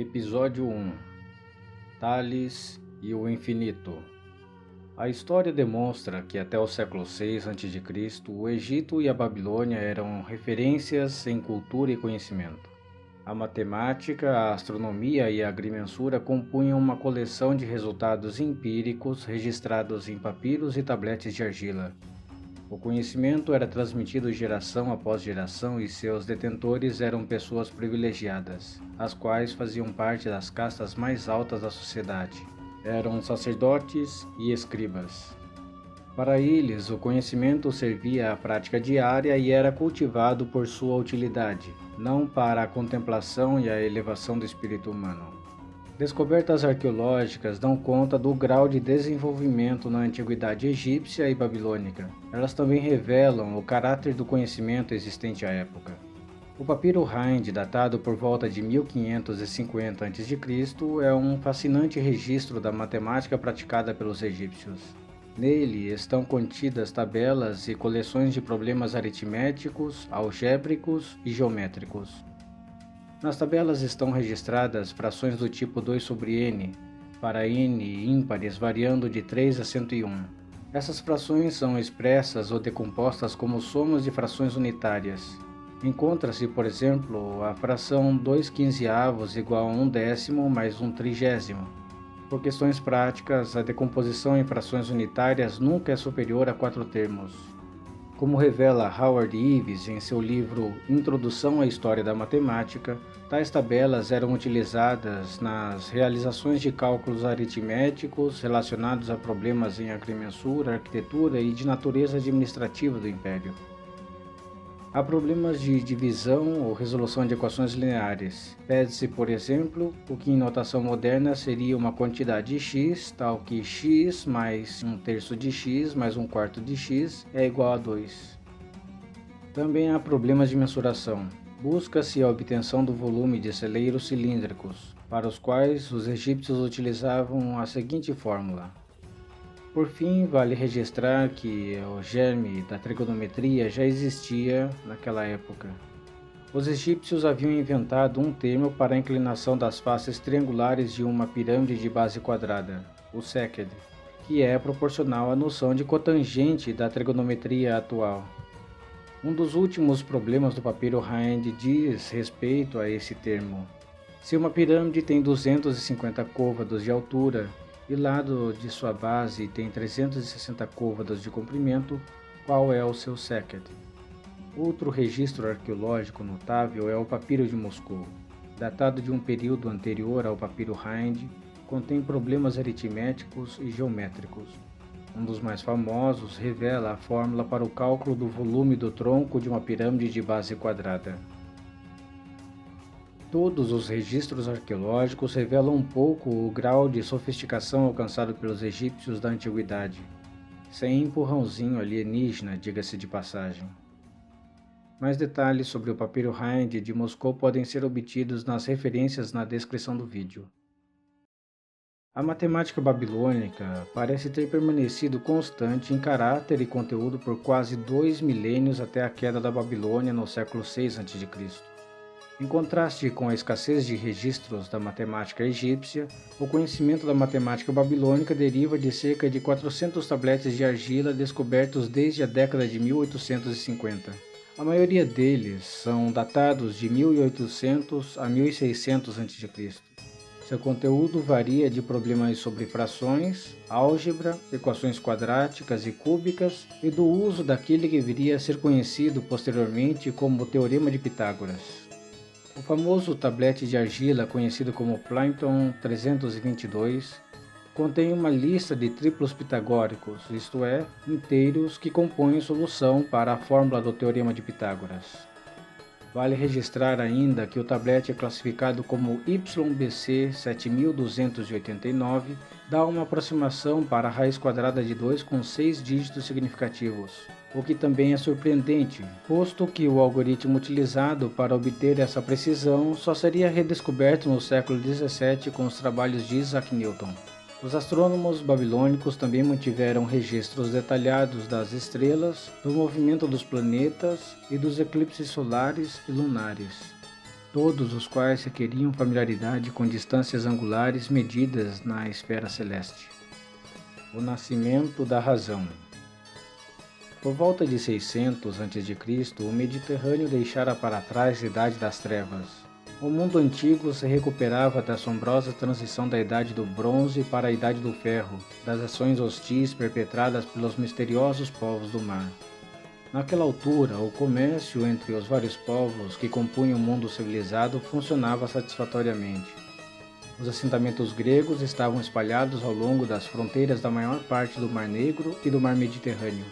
Episódio 1 Tales e o Infinito. A história demonstra que até o século VI a.C., o Egito e a Babilônia eram referências em cultura e conhecimento. A matemática, a astronomia e a agrimensura compunham uma coleção de resultados empíricos registrados em papiros e tabletes de argila. O conhecimento era transmitido geração após geração e seus detentores eram pessoas privilegiadas, as quais faziam parte das castas mais altas da sociedade. Eram sacerdotes e escribas. Para eles, o conhecimento servia à prática diária e era cultivado por sua utilidade, não para a contemplação e a elevação do espírito humano. Descobertas arqueológicas dão conta do grau de desenvolvimento na antiguidade egípcia e babilônica. Elas também revelam o caráter do conhecimento existente à época. O papiro Hind, datado por volta de 1550 a.C., é um fascinante registro da matemática praticada pelos egípcios. Nele estão contidas tabelas e coleções de problemas aritméticos, algébricos e geométricos. Nas tabelas estão registradas frações do tipo 2 sobre n, para n ímpares variando de 3 a 101. Essas frações são expressas ou decompostas como somas de frações unitárias. Encontra-se, por exemplo, a fração 2/15 igual a 1/10 mais 1/30. Por questões práticas, a decomposição em frações unitárias nunca é superior a 4 termos. Como revela Howard Ives em seu livro Introdução à História da Matemática, tais tabelas eram utilizadas nas realizações de cálculos aritméticos relacionados a problemas em agrimensura, arquitetura e de natureza administrativa do Império. Há problemas de divisão ou resolução de equações lineares. Pede-se, por exemplo, o que em notação moderna seria uma quantidade x, tal que x mais 1/3 de x mais 1/4 de x é igual a 2. Também há problemas de mensuração. Busca-se a obtenção do volume de celeiros cilíndricos, para os quais os egípcios utilizavam a seguinte fórmula. Por fim, vale registrar que o germe da trigonometria já existia naquela época. Os egípcios haviam inventado um termo para a inclinação das faces triangulares de uma pirâmide de base quadrada, o séquede, que é proporcional à noção de cotangente da trigonometria atual. Um dos últimos problemas do papiro Hind diz respeito a esse termo. Se uma pirâmide tem 250 côvados de altura, e lado de sua base tem 360 côvados de comprimento, qual é o seu séquede? Outro registro arqueológico notável é o papiro de Moscou. Datado de um período anterior ao papiro Hind, contém problemas aritméticos e geométricos. Um dos mais famosos revela a fórmula para o cálculo do volume do tronco de uma pirâmide de base quadrada. Todos os registros arqueológicos revelam um pouco o grau de sofisticação alcançado pelos egípcios da antiguidade, sem empurrãozinho alienígena, diga-se de passagem. Mais detalhes sobre o papiro Hind de Moscou podem ser obtidos nas referências na descrição do vídeo. A matemática babilônica parece ter permanecido constante em caráter e conteúdo por quase 2 milênios até a queda da Babilônia no século VI a.C. Em contraste com a escassez de registros da matemática egípcia, o conhecimento da matemática babilônica deriva de cerca de 400 tabletes de argila descobertos desde a década de 1850. A maioria deles são datados de 1800 a 1600 a.C. Seu conteúdo varia de problemas sobre frações, álgebra, equações quadráticas e cúbicas e do uso daquele que viria a ser conhecido posteriormente como o Teorema de Pitágoras. O famoso tablete de argila, conhecido como Plimpton 322, contém uma lista de triplos pitagóricos, isto é, inteiros que compõem solução para a fórmula do Teorema de Pitágoras. Vale registrar ainda que o tablete é classificado como YBC 7289, dá uma aproximação para a raiz quadrada de 2 com 6 dígitos significativos, o que também é surpreendente, posto que o algoritmo utilizado para obter essa precisão só seria redescoberto no século XVII com os trabalhos de Isaac Newton. Os astrônomos babilônicos também mantiveram registros detalhados das estrelas, do movimento dos planetas e dos eclipses solares e lunares. todos os quais requeriam familiaridade com distâncias angulares medidas na esfera celeste. O nascimento da razão. Por volta de 600 a.C., o Mediterrâneo deixara para trás a Idade das Trevas. O mundo antigo se recuperava da assombrosa transição da Idade do Bronze para a Idade do Ferro, das ações hostis perpetradas pelos misteriosos povos do mar. Naquela altura, o comércio entre os vários povos que compunham o mundo civilizado funcionava satisfatoriamente. Os assentamentos gregos estavam espalhados ao longo das fronteiras da maior parte do Mar Negro e do Mar Mediterrâneo.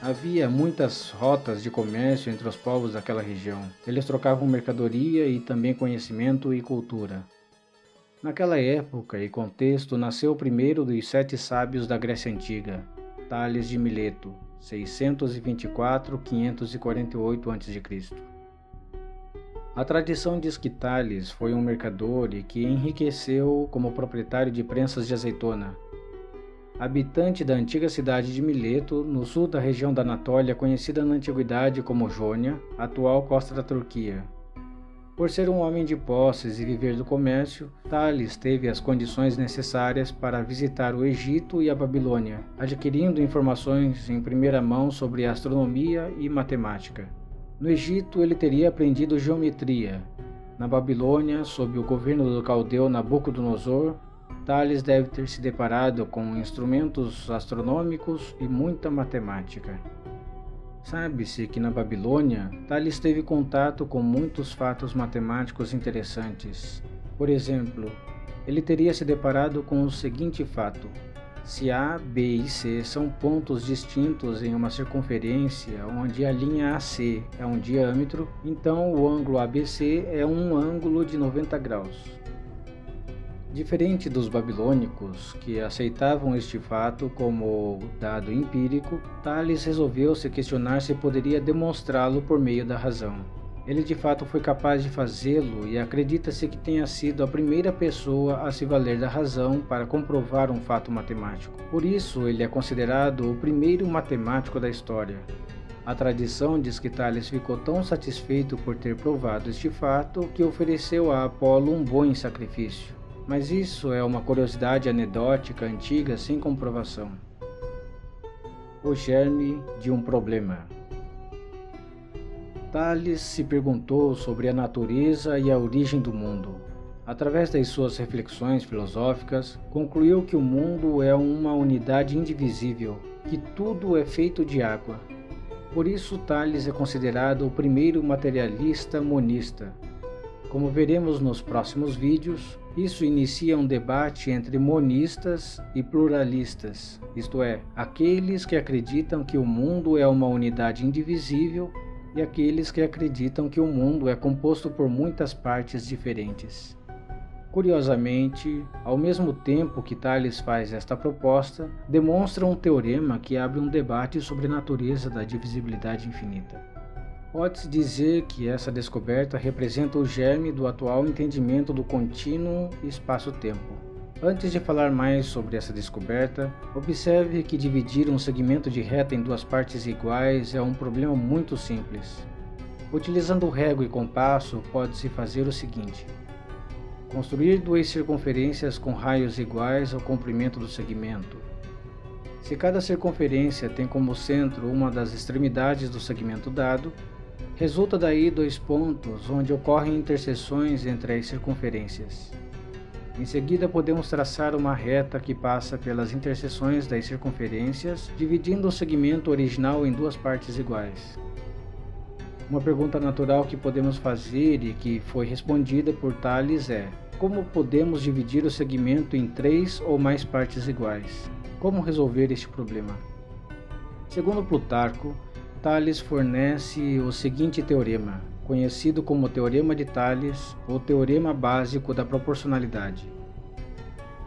Havia muitas rotas de comércio entre os povos daquela região. Eles trocavam mercadoria e também conhecimento e cultura. Naquela época e contexto nasceu o primeiro dos 7 sábios da Grécia Antiga, Tales de Mileto, 624–548 a.C. A tradição diz que Tales foi um mercador e que enriqueceu como proprietário de prensas de azeitona. Habitante da antiga cidade de Mileto, no sul da região da Anatólia, conhecida na antiguidade como Jônia, atual costa da Turquia. Por ser um homem de posses e viver do comércio, Tales teve as condições necessárias para visitar o Egito e a Babilônia, adquirindo informações em primeira mão sobre astronomia e matemática. No Egito, ele teria aprendido geometria. Na Babilônia, sob o governo do caldeu Nabucodonosor, Tales deve ter se deparado com instrumentos astronômicos e muita matemática. Sabe-se que na Babilônia, Tales teve contato com muitos fatos matemáticos interessantes. Por exemplo, ele teria se deparado com o seguinte fato: se A, B e C são pontos distintos em uma circunferência onde a linha AC é um diâmetro, então o ângulo ABC é um ângulo de 90 graus. Diferente dos babilônicos, que aceitavam este fato como dado empírico, Tales resolveu se questionar se poderia demonstrá-lo por meio da razão. Ele de fato foi capaz de fazê-lo e acredita-se que tenha sido a primeira pessoa a se valer da razão para comprovar um fato matemático. Por isso, ele é considerado o primeiro matemático da história. A tradição diz que Tales ficou tão satisfeito por ter provado este fato que ofereceu a Apolo um boi em sacrifício. Mas isso é uma curiosidade anedótica antiga sem comprovação. O germe de um problema. Tales se perguntou sobre a natureza e a origem do mundo. Através das suas reflexões filosóficas, concluiu que o mundo é uma unidade indivisível, que tudo é feito de água. Por isso, Tales é considerado o primeiro materialista monista. Como veremos nos próximos vídeos, isso inicia um debate entre monistas e pluralistas, isto é, aqueles que acreditam que o mundo é uma unidade indivisível e aqueles que acreditam que o mundo é composto por muitas partes diferentes. Curiosamente, ao mesmo tempo que Tales faz esta proposta, demonstra um teorema que abre um debate sobre a natureza da divisibilidade infinita. Pode-se dizer que essa descoberta representa o germe do atual entendimento do contínuo espaço-tempo. Antes de falar mais sobre essa descoberta, observe que dividir um segmento de reta em 2 partes iguais é um problema muito simples. Utilizando régua e compasso, pode-se fazer o seguinte: construir 2 circunferências com raios iguais ao comprimento do segmento. Se cada circunferência tem como centro uma das extremidades do segmento dado, resulta daí 2 pontos onde ocorrem interseções entre as circunferências. Em seguida, podemos traçar uma reta que passa pelas interseções das circunferências, dividindo o segmento original em 2 partes iguais. Uma pergunta natural que podemos fazer e que foi respondida por Tales é: como podemos dividir o segmento em 3 ou mais partes iguais? Como resolver este problema? Segundo Plutarco, Tales fornece o seguinte teorema, conhecido como Teorema de Tales ou Teorema Básico da Proporcionalidade.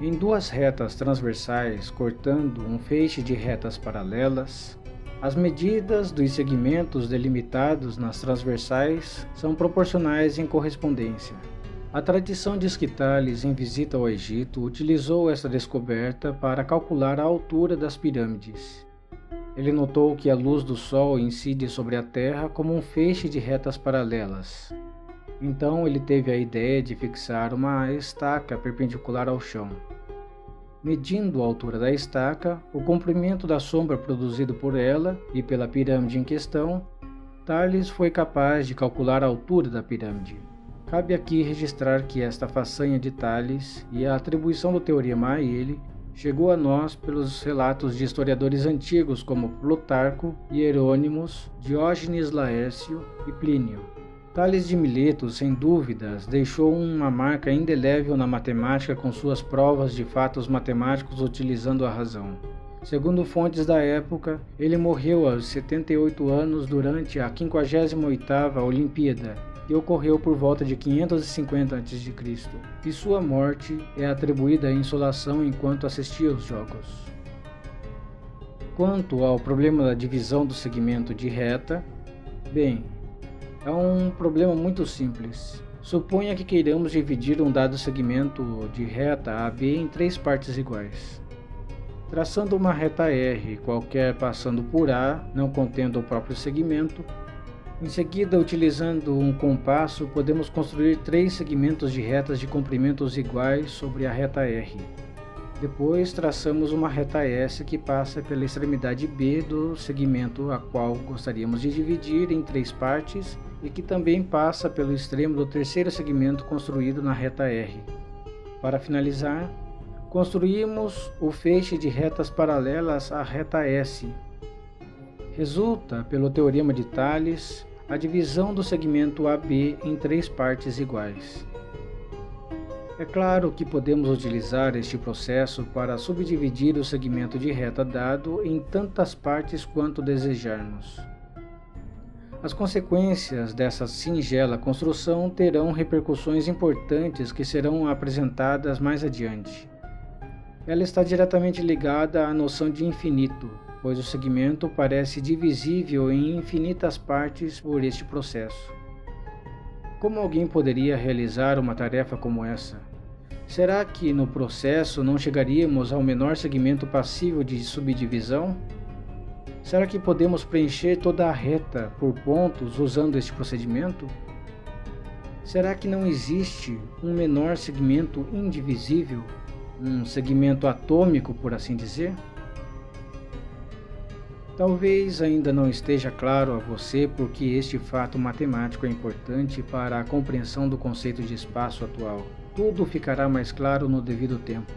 Em 2 retas transversais cortando um feixe de retas paralelas, as medidas dos segmentos delimitados nas transversais são proporcionais em correspondência. A tradição diz que Tales, em visita ao Egito, utilizou essa descoberta para calcular a altura das pirâmides. Ele notou que a luz do Sol incide sobre a Terra como um feixe de retas paralelas. Então ele teve a ideia de fixar uma estaca perpendicular ao chão. Medindo a altura da estaca, o comprimento da sombra produzido por ela e pela pirâmide em questão, Thales foi capaz de calcular a altura da pirâmide. Cabe aqui registrar que esta façanha de Thales e a atribuição do teorema a ele chegou a nós pelos relatos de historiadores antigos como Plutarco, Hierônimos, Diógenes Laércio e Plínio. Tales de Mileto, sem dúvidas, deixou uma marca indelével na matemática com suas provas de fatos matemáticos utilizando a razão. Segundo fontes da época, ele morreu aos 78 anos durante a 58ª Olimpíada, que ocorreu por volta de 550 a.C., e sua morte é atribuída à insolação enquanto assistia aos jogos. Quanto ao problema da divisão do segmento de reta, bem, é um problema muito simples. Suponha que queiramos dividir um dado segmento de reta AB em 3 partes iguais. Traçando uma reta R qualquer passando por A, não contendo o próprio segmento, em seguida, utilizando um compasso, podemos construir 3 segmentos de retas de comprimentos iguais sobre a reta R. Depois, traçamos uma reta S que passa pela extremidade B do segmento a qual gostaríamos de dividir em 3 partes e que também passa pelo extremo do terceiro segmento construído na reta R. Para finalizar, construímos o feixe de retas paralelas à reta S. Resulta, pelo teorema de Thales, a divisão do segmento AB em 3 partes iguais. É claro que podemos utilizar este processo para subdividir o segmento de reta dado em tantas partes quanto desejarmos. As consequências dessa singela construção terão repercussões importantes que serão apresentadas mais adiante. Ela está diretamente ligada à noção de infinito, pois o segmento parece divisível em infinitas partes por este processo. Como alguém poderia realizar uma tarefa como essa? Será que no processo não chegaríamos ao menor segmento passível de subdivisão? Será que podemos preencher toda a reta por pontos usando este procedimento? Será que não existe um menor segmento indivisível, um segmento atômico, por assim dizer? Talvez ainda não esteja claro a você porque este fato matemático é importante para a compreensão do conceito de espaço atual. Tudo ficará mais claro no devido tempo.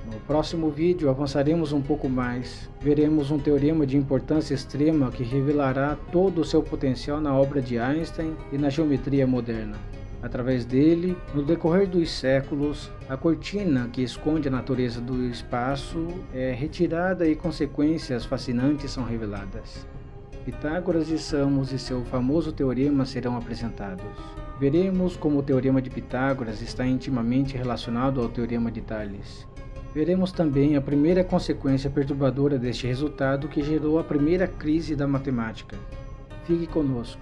No próximo vídeo avançaremos um pouco mais. Veremos um teorema de importância extrema que revelará todo o seu potencial na obra de Einstein e na geometria moderna. Através dele, no decorrer dos séculos, a cortina que esconde a natureza do espaço é retirada e consequências fascinantes são reveladas. Pitágoras de Samos e seu famoso teorema serão apresentados. Veremos como o teorema de Pitágoras está intimamente relacionado ao teorema de Thales. Veremos também a primeira consequência perturbadora deste resultado que gerou a primeira crise da matemática. Fique conosco.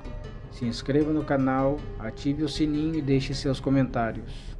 Se inscreva no canal, ative o sininho e deixe seus comentários.